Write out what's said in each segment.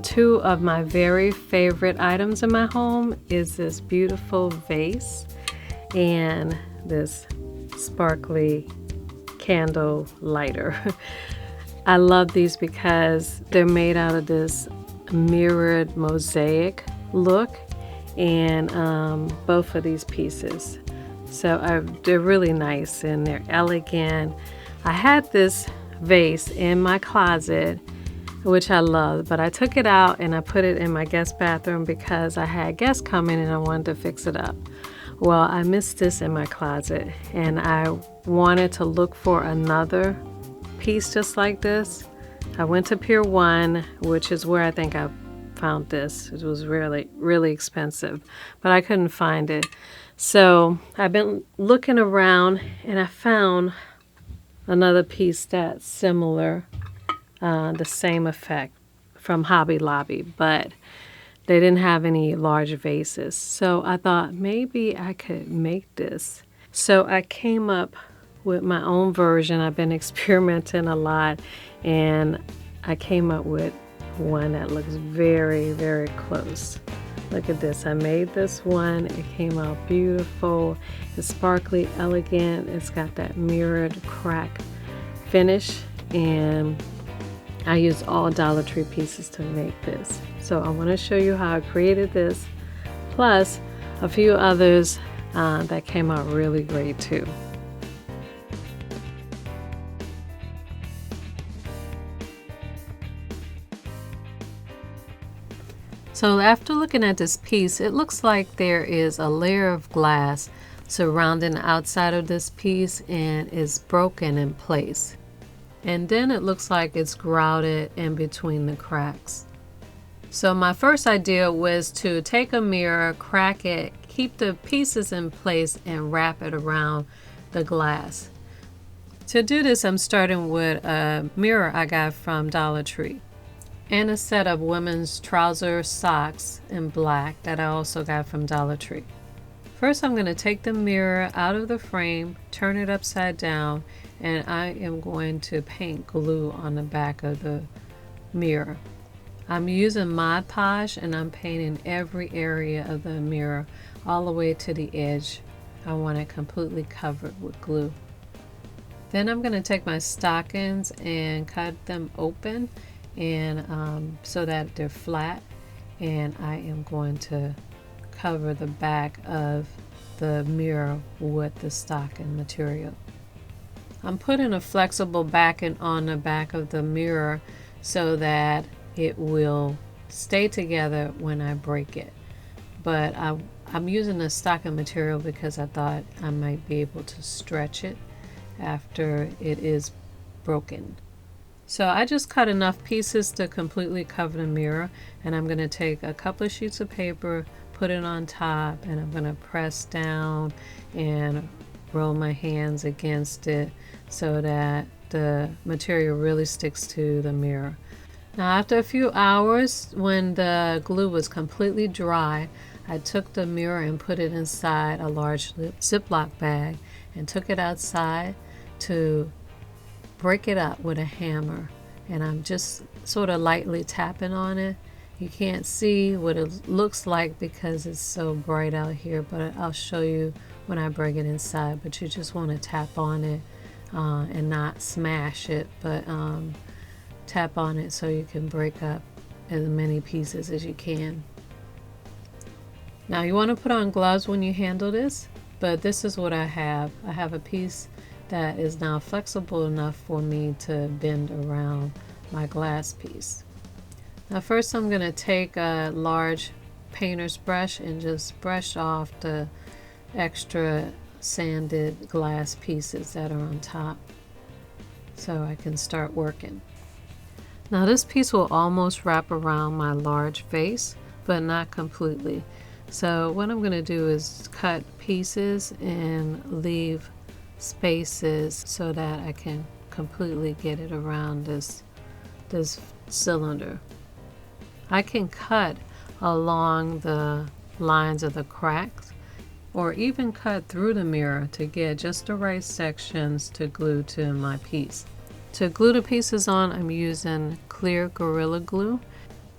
Two of my very favorite items in my home is this beautiful vase and this sparkly candle lighter. I love these because they're made out of this mirrored mosaic look, and both of these pieces. So they're really nice and they're elegant. I had this vase in my closet, which I love, but I took it out and I put it in my guest bathroom because I had guests coming and I wanted to fix it up. Well, I missed this in my closet and I wanted to look for another piece just like this. I went to Pier 1, which is where I think I found this. It was really, really expensive, but I couldn't find it. So I've been looking around and I found another piece that's similar, the same effect from Hobby Lobby, but they didn't have any large vases. So I thought maybe I could make this. So I came up with my own version. I've been experimenting a lot and I came up with one that looks very, very close. Look at this. I made this one. It came out beautiful. It's sparkly, elegant. It's got that mirrored crack finish, and I used all Dollar Tree pieces to make this. So I want to show you how I created this, plus a few others that came out really great too. So after looking at this piece, it looks like there is a layer of glass surrounding the outside of this piece and is broken in place. And then it looks like it's grouted in between the cracks. So my first idea was to take a mirror, crack it, keep the pieces in place and wrap it around the glass. To do this, I'm starting with a mirror I got from Dollar Tree and a set of women's trouser socks in black that I also got from Dollar Tree. First, I'm going to take the mirror out of the frame, turn it upside down, and I am going to paint glue on the back of the mirror. I'm using Mod Podge and I'm painting every area of the mirror all the way to the edge. I want it completely covered with glue. Then I'm going to take my stockings and cut them open and so that they're flat, and I am going to cover the back of the mirror with the stocking material. I'm putting a flexible backing on the back of the mirror so that it will stay together when I break it. But I'm using the stocking material because I thought I might be able to stretch it after it is broken. So I just cut enough pieces to completely cover the mirror, and I'm going to take a couple of sheets of paper, put it on top, and I'm going to press down and roll my hands against it so that the material really sticks to the mirror. Now after a few hours, when the glue was completely dry, I took the mirror and put it inside a large Ziploc bag and took it outside to break it up with a hammer, and I'm just sort of lightly tapping on it. You can't see what it looks like because it's so bright out here, but I'll show you when I break it inside. But you just want to tap on it and not smash it, but tap on it so you can break up as many pieces as you can. Now you want to put on gloves when you handle this, but this is what I have. I have a piece that is now flexible enough for me to bend around my glass piece. Now first I'm going to take a large painter's brush and just brush off the extra sanded glass pieces that are on top so I can start working. Now this piece will almost wrap around my large vase, but not completely. So what I'm going to do is cut pieces and leave spaces so that I can completely get it around this cylinder. I can cut along the lines of the cracks or even cut through the mirror to get just the right sections to glue to my piece. To glue the pieces on, I'm using clear Gorilla Glue.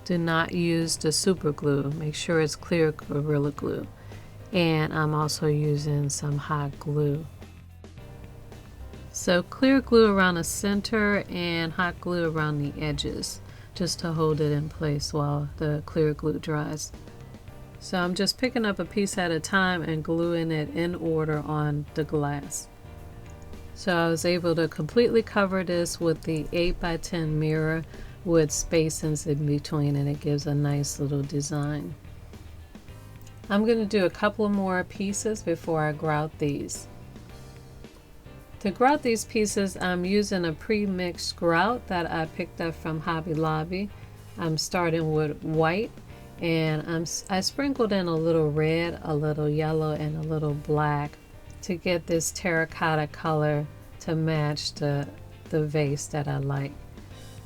Do not use the super glue. Make sure it's clear Gorilla Glue. And I'm also using some hot glue. So clear glue around the center and hot glue around the edges, just to hold it in place while the clear glue dries. So I'm just picking up a piece at a time and gluing it in order on the glass. So I was able to completely cover this with the 8x10 mirror with spacings in between, and it gives a nice little design. I'm going to do a couple more pieces before I grout these. To grout these pieces, I'm using a pre-mixed grout that I picked up from Hobby Lobby. I'm starting with white, and I sprinkled in a little red, a little yellow, and a little black to get this terracotta color to match the vase that I like.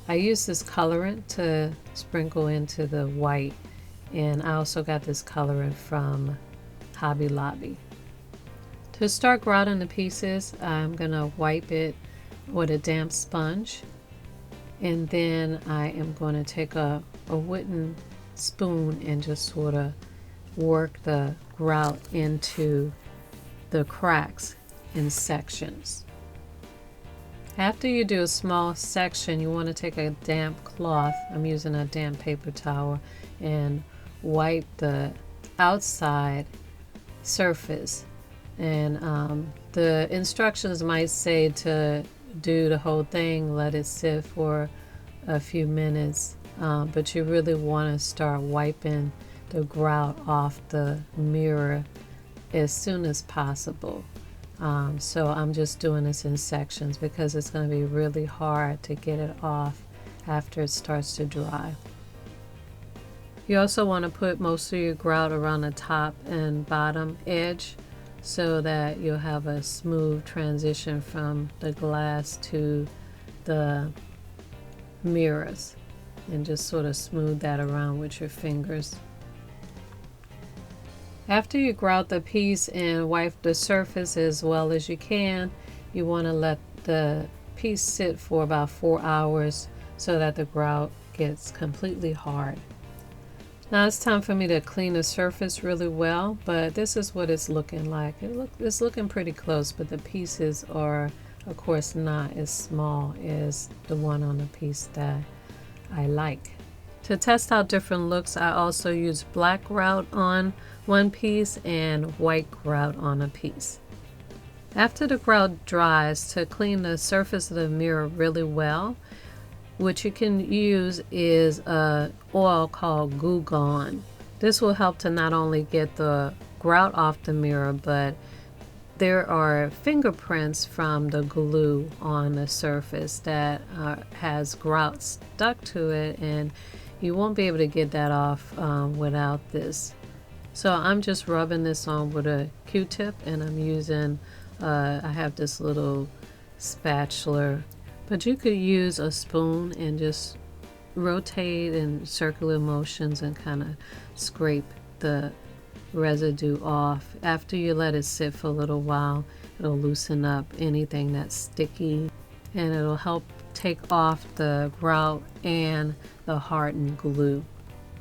I use this colorant to sprinkle into the white, and I also got this colorant from Hobby Lobby. To start grouting the pieces, I'm going to wipe it with a damp sponge, and then I am going to take a wooden spoon and just sort of work the grout into the cracks in sections. After you do a small section, you want to take a damp cloth, I'm using a damp paper towel, and wipe the outside surface. And the instructions might say to do the whole thing, let it sit for a few minutes, but you really want to start wiping the grout off the mirror as soon as possible. So I'm just doing this in sections because it's going to be really hard to get it off after it starts to dry. You also want to put most of your grout around the top and bottom edge, so that you'll have a smooth transition from the glass to the mirrors, and just sort of smooth that around with your fingers. After you grout the piece and wipe the surface as well as you can, you want to let the piece sit for about 4 hours so that the grout gets completely hard. Now it's time for me to clean the surface really well, but this is what it's looking like. It's looking pretty close, but the pieces are, of course, not as small as the one on the piece that I like. To test out different looks, I also use black grout on one piece and white grout on a piece. After the grout dries, to clean the surface of the mirror really well, what you can use is an oil called Goo Gone. This will help to not only get the grout off the mirror, but there are fingerprints from the glue on the surface that has grout stuck to it, and you won't be able to get that off without this. So I'm just rubbing this on with a Q-tip, and I'm using, I have this little spatula, but you could use a spoon and just rotate in circular motions and kind of scrape the residue off. After you let it sit for a little while, it'll loosen up anything that's sticky, and it'll help take off the grout and the hardened glue.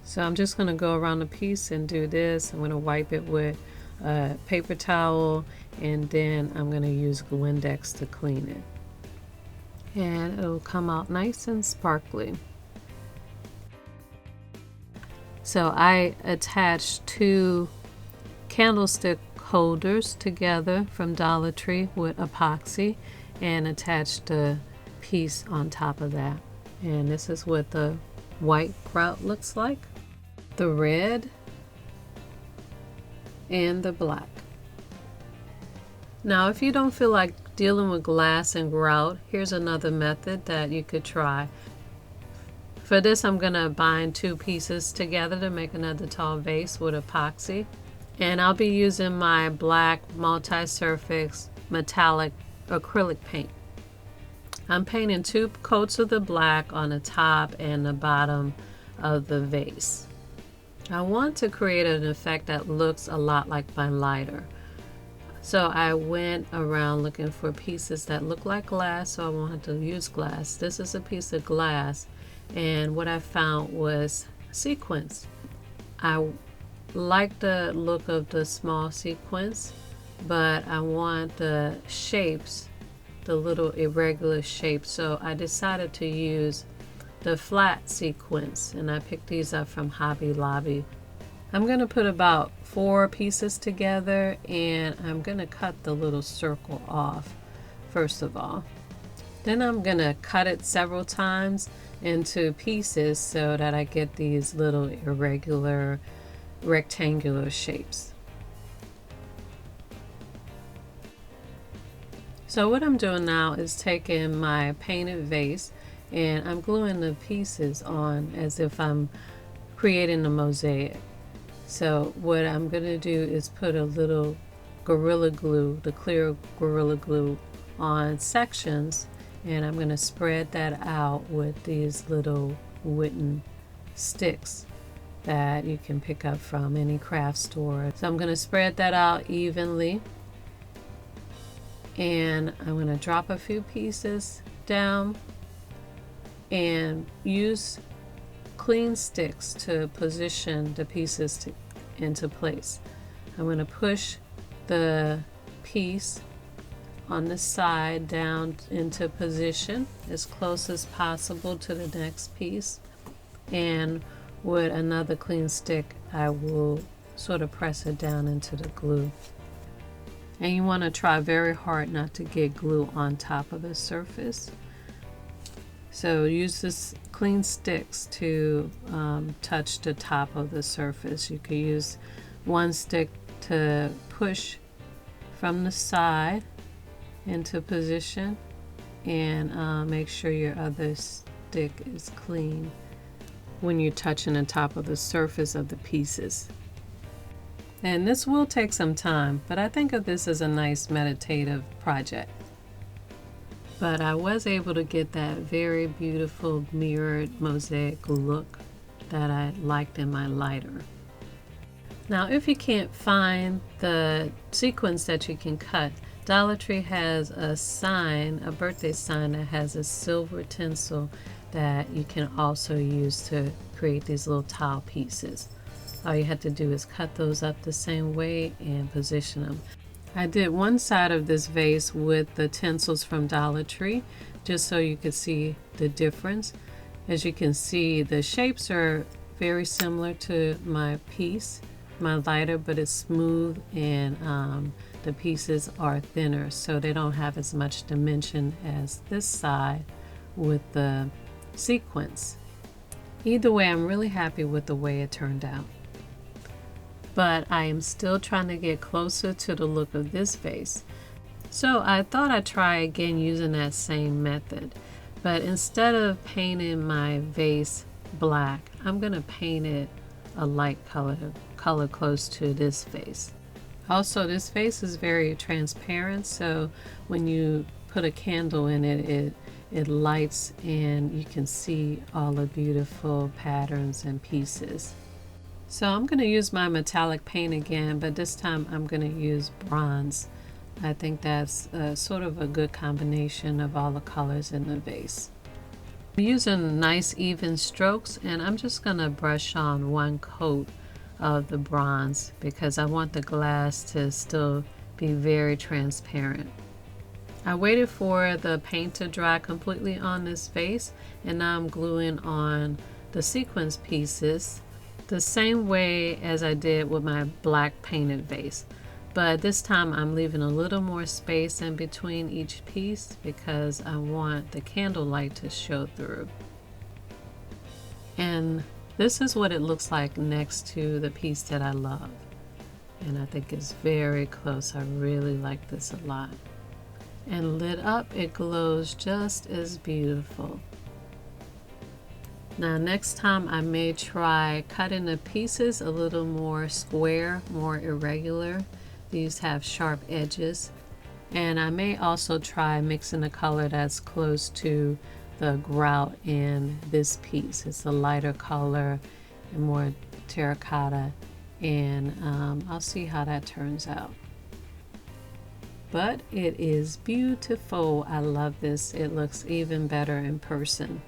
So I'm just going to go around the piece and do this. I'm going to wipe it with a paper towel, and then I'm going to use Windex to clean it. And it'll come out nice and sparkly. So I attached 2 candlestick holders together from Dollar Tree with epoxy and attached the piece on top of that. And this is what the white grout looks like, the red, and the black. Now, if you don't feel like dealing with glass and grout, here's another method that you could try. For this, I'm going to bind 2 pieces together to make another tall vase with epoxy. And I'll be using my black multi-surface metallic acrylic paint. I'm painting 2 coats of the black on the top and the bottom of the vase. I want to create an effect that looks a lot like my lighter. So I went around looking for pieces that look like glass, so I wanted to use glass. This is a piece of glass, and what I found was sequence. I like the look of the small sequence, but I want the shapes, the little irregular shapes, so I decided to use the flat sequence, and I picked these up from Hobby Lobby. I'm going to put about 4 pieces together, and I'm going to cut the little circle off first of all. Then I'm going to cut it several times into pieces so that I get these little irregular rectangular shapes. So what I'm doing now is taking my painted vase and I'm gluing the pieces on as if I'm creating a mosaic. So what I'm going to do is put a little Gorilla Glue, the clear Gorilla Glue, on sections, and I'm going to spread that out with these little wooden sticks that you can pick up from any craft store. So I'm going to spread that out evenly, and I'm going to drop a few pieces down and use clean sticks to position the pieces into place. I'm going to push the piece on the side down into position as close as possible to the next piece, and with another clean stick I will sort of press it down into the glue. And you want to try very hard not to get glue on top of the surface. So use this clean sticks to touch the top of the surface. You could use one stick to push from the side into position, and make sure your other stick is clean when you're touching the top of the surface of the pieces. And this will take some time, but I think of this as a nice meditative project. But I was able to get that very beautiful mirrored mosaic look that I liked in my lighter. Now, if you can't find the sequence that you can cut, Dollar Tree has a sign, a birthday sign that has a silver tinsel that you can also use to create these little tile pieces. All you have to do is cut those up the same way and position them. I did one side of this vase with the tinsels from Dollar Tree just so you could see the difference. As you can see, the shapes are very similar to my piece, my lighter, but it's smooth, and the pieces are thinner, so they don't have as much dimension as this side with the sequence. Either way, I'm really happy with the way it turned out. But I am still trying to get closer to the look of this vase. So I thought I'd try again using that same method. But instead of painting my vase black, I'm going to paint it a light color close to this vase. Also, this vase is very transparent, so when you put a candle in it, it lights and you can see all the beautiful patterns and pieces. So I'm going to use my metallic paint again, but this time I'm going to use bronze. I think that's sort of a good combination of all the colors in the vase. I'm using nice even strokes, and I'm just going to brush on one coat of the bronze because I want the glass to still be very transparent. I waited for the paint to dry completely on this vase, and now I'm gluing on the sequence pieces the same way as I did with my black painted vase, but this time I'm leaving a little more space in between each piece because I want the candlelight to show through. And this is what it looks like next to the piece that I love, and I think it's very close. I really like this a lot. And lit up, it glows just as beautiful. Now next time I may try cutting the pieces a little more square, more irregular. These have sharp edges. And I may also try mixing a color that's close to the grout in this piece. It's a lighter color and more terracotta, and I'll see how that turns out. But it is beautiful. I love this. It looks even better in person.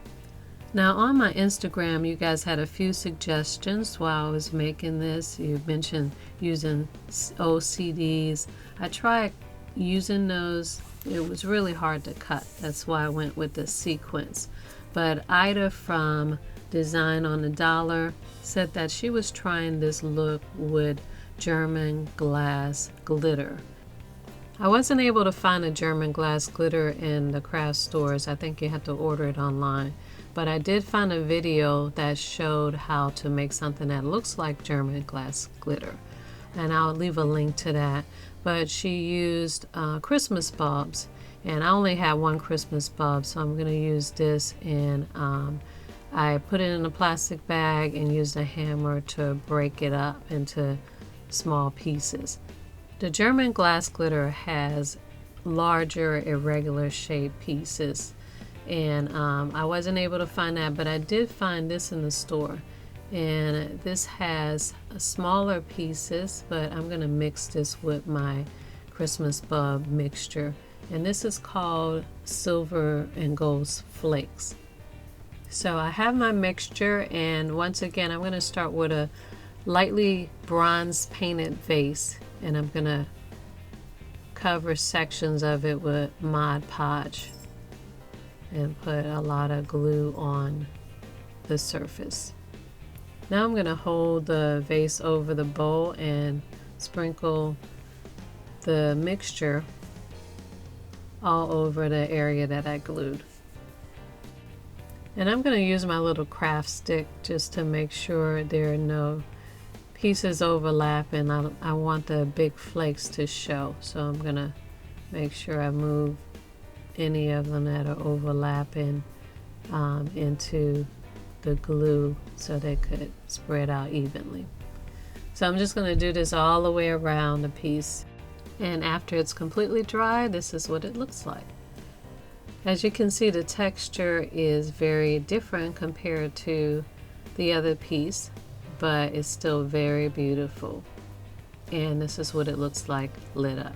Now on my Instagram, you guys had a few suggestions while I was making this. You mentioned using OCDs. I tried using those. It was really hard to cut. That's why I went with the sequence. But Ida from Design on the Dollar said that she was trying this look with German glass glitter. I wasn't able to find a German glass glitter in the craft stores. I think you have to order it online. But I did find a video that showed how to make something that looks like German glass glitter. And I'll leave a link to that. But she used Christmas bulbs. And I only had one Christmas bulb, so I'm going to use this. And I put it in a plastic bag and used a hammer to break it up into small pieces. The German glass glitter has larger irregular shaped pieces. And I wasn't able to find that, but I did find this in the store. And this has smaller pieces, but I'm going to mix this with my Christmas bulb mixture. And this is called Silver and Gold Flakes. So I have my mixture, and once again I'm going to start with a lightly bronze painted vase, and I'm going to cover sections of it with Mod Podge and put a lot of glue on the surface. Now I'm going to hold the vase over the bowl and sprinkle the mixture all over the area that I glued. And I'm going to use my little craft stick just to make sure there are no pieces overlapping. I want the big flakes to show, so I'm going to make sure I move any of them that are overlapping into the glue so they could spread out evenly. So I'm just going to do this all the way around the piece, and after it's completely dry, this is what it looks like. As you can see, the texture is very different compared to the other piece, but it's still very beautiful. And this is what it looks like lit up.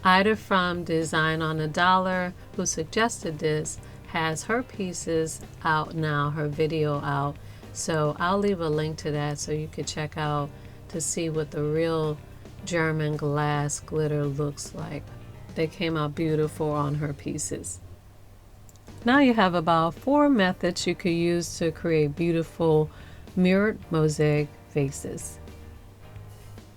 Ida from Design on the Dollar, who suggested this, has her pieces out now, her video out. So I'll leave a link to that so you could check out to see what the real German glass glitter looks like. They came out beautiful on her pieces. Now you have about 4 methods you could use to create beautiful mirrored mosaic vases.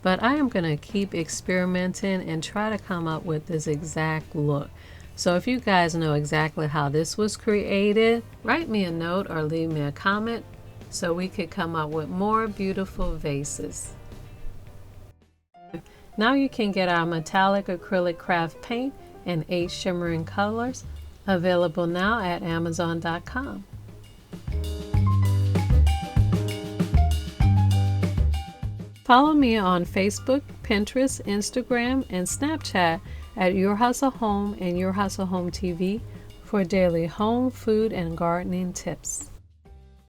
But I am going to keep experimenting and try to come up with this exact look. So if you guys know exactly how this was created, write me a note or leave me a comment so we could come up with more beautiful vases. Now you can get our metallic acrylic craft paint in 8 shimmering colors, available now at Amazon.com. Follow me on Facebook, Pinterest, Instagram, and Snapchat at Your Hustle Home and Your Hustle Home TV for daily home, food, and gardening tips.